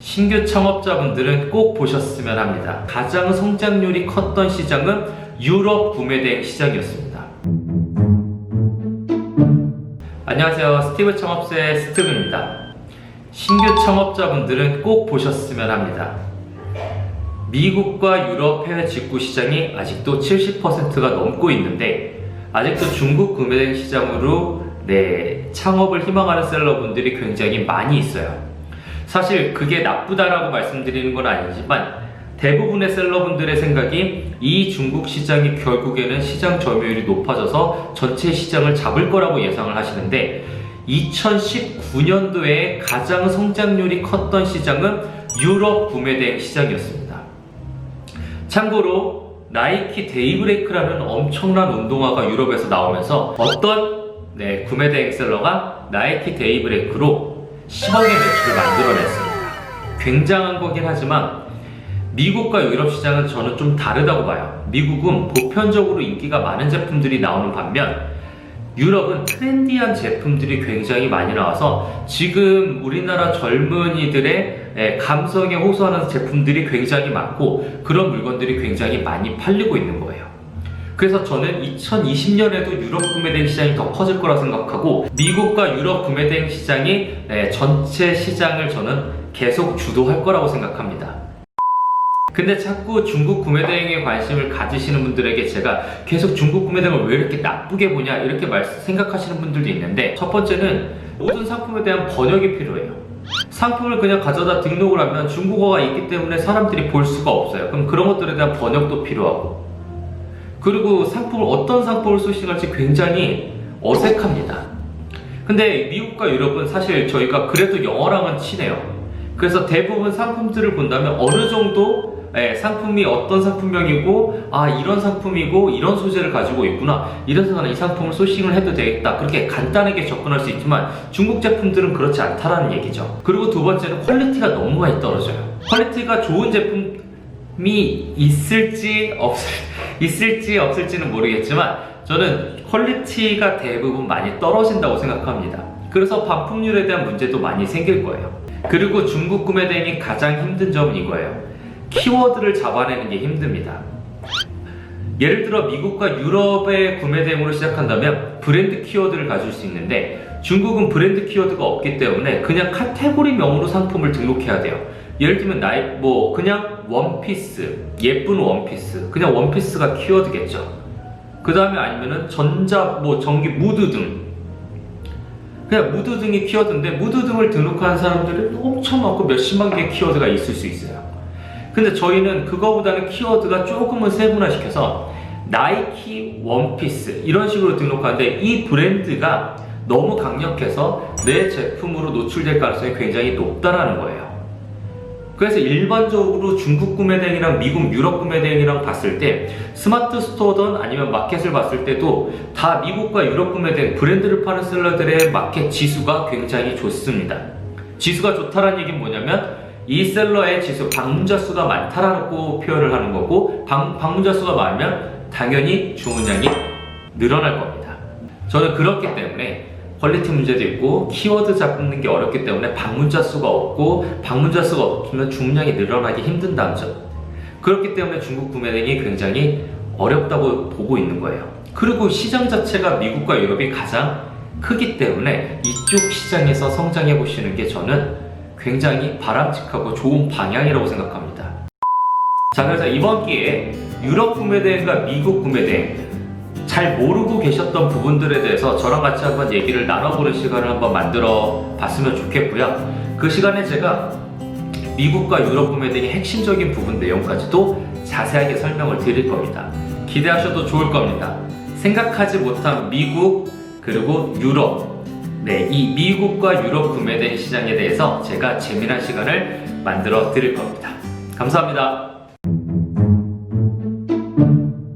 신규 창업자분들은 꼭 보셨으면 합니다. 가장 성장률이 컸던 시장은 유럽 구매대행 시장이었습니다. 안녕하세요. 스티브 창업사의 스티브입니다. 신규 창업자분들은 꼭 보셨으면 합니다. 미국과 유럽 해외 직구 시장이 아직도 70%가 넘고 있는데 아직도 중국 구매대행 시장으로 창업을 희망하는 셀러분들이 굉장히 많이 있어요. 사실 그게 나쁘다라고 말씀드리는 건 아니지만 대부분의 셀러분들의 생각이 이 중국 시장이 결국에는 시장 점유율이 높아져서 전체 시장을 잡을 거라고 예상을 하시는데 2019년도에 가장 성장률이 컸던 시장은 유럽 구매대행 시장이었습니다. 참고로 나이키 데이브레이크라는 엄청난 운동화가 유럽에서 나오면서 어떤 구매대행 셀러가 나이키 데이브레이크로 10억의 매출을 만들어냈습니다. 굉장한 거긴 하지만 미국과 유럽 시장은 저는 좀 다르다고 봐요. 미국은 보편적으로 인기가 많은 제품들이 나오는 반면 유럽은 트렌디한 제품들이 굉장히 많이 나와서 지금 우리나라 젊은이들의 감성에 호소하는 제품들이 굉장히 많고 그런 물건들이 굉장히 많이 팔리고 있는 거예요. 그래서 저는 2020년에도 유럽 구매대행 시장이 더 커질 거라 생각하고 미국과 유럽 구매대행 시장이 전체 시장을 저는 계속 주도할 거라고 생각합니다. 근데 자꾸 중국 구매대행에 관심을 가지시는 분들에게 제가 계속 중국 구매대행을 왜 이렇게 나쁘게 보냐 이렇게 생각하시는 분들도 있는데 첫 번째는 모든 상품에 대한 번역이 필요해요. 상품을 그냥 가져다 등록을 하면 중국어가 있기 때문에 사람들이 볼 수가 없어요. 그럼 그런 것들에 대한 번역도 필요하고 그리고 어떤 상품을 소싱할지 굉장히 어색합니다. 근데 미국과 유럽은 사실 저희가 그래도 영어랑은 친해요. 그래서 대부분 상품들을 본다면 어느 정도 상품이 어떤 상품명이고 이런 상품이고 이런 소재를 가지고 있구나 이래서 나는 이 상품을 소싱을 해도 되겠다 그렇게 간단하게 접근할 수 있지만 중국 제품들은 그렇지 않다라는 얘기죠. 그리고 두 번째는 퀄리티가 너무 많이 떨어져요. 퀄리티가 좋은 제품이 있을지 없을지는 모르겠지만 저는 퀄리티가 대부분 많이 떨어진다고 생각합니다. 그래서 반품률에 대한 문제도 많이 생길 거예요. 그리고 중국 구매대행이 가장 힘든 점은 이거예요. 키워드를 잡아내는 게 힘듭니다. 예를 들어 미국과 유럽의 구매대행으로 시작한다면 브랜드 키워드를 가질 수 있는데 중국은 브랜드 키워드가 없기 때문에 그냥 카테고리명으로 상품을 등록해야 돼요. 예를 들면 그냥 원피스, 예쁜 원피스, 그냥 원피스가 키워드겠죠. 그 다음에 아니면은 전기 무드등, 그냥 무드등이 키워드인데 무드등을 등록하는 사람들이 엄청 많고 몇십만 개의 키워드가 있을 수 있어요. 근데 저희는 그거보다는 키워드가 조금은 세분화시켜서 나이키 원피스 이런 식으로 등록하는데 이 브랜드가 너무 강력해서 내 제품으로 노출될 가능성이 굉장히 높다라는 거예요. 그래서 일반적으로 중국 구매대행이랑 미국 유럽 구매대행이랑 봤을 때 스마트 스토어든 아니면 마켓을 봤을 때도 다 미국과 유럽 구매대행 브랜드를 파는 셀러들의 마켓 지수가 굉장히 좋습니다. 지수가 좋다라는 얘기는 뭐냐면 이 셀러의 지수 방문자 수가 많다라고 표현을 하는 거고 방문자 수가 많으면 당연히 주문량이 늘어날 겁니다. 저는 그렇기 때문에 퀄리티 문제도 있고 키워드 잡는 게 어렵기 때문에 방문자 수가 없고 방문자 수가 없으면 주문량이 늘어나기 힘든다는 점. 그렇기 때문에 중국 구매대행이 굉장히 어렵다고 보고 있는 거예요. 그리고 시장 자체가 미국과 유럽이 가장 크기 때문에 이쪽 시장에서 성장해 보시는 게 저는 굉장히 바람직하고 좋은 방향이라고 생각합니다. 자, 그래서 이번 기회에 유럽 구매대행과 미국 구매대행 잘 모르고 계셨던 부분들에 대해서 저랑 같이 한번 얘기를 나눠보는 시간을 한번 만들어 봤으면 좋겠고요. 그 시간에 제가 미국과 유럽 구매대행의 핵심적인 부분 내용까지도 자세하게 설명을 드릴 겁니다. 기대하셔도 좋을 겁니다. 생각하지 못한 미국 그리고 유럽 이 미국과 유럽 구매대행 시장에 대해서 제가 재미난 시간을 만들어 드릴 겁니다. 감사합니다.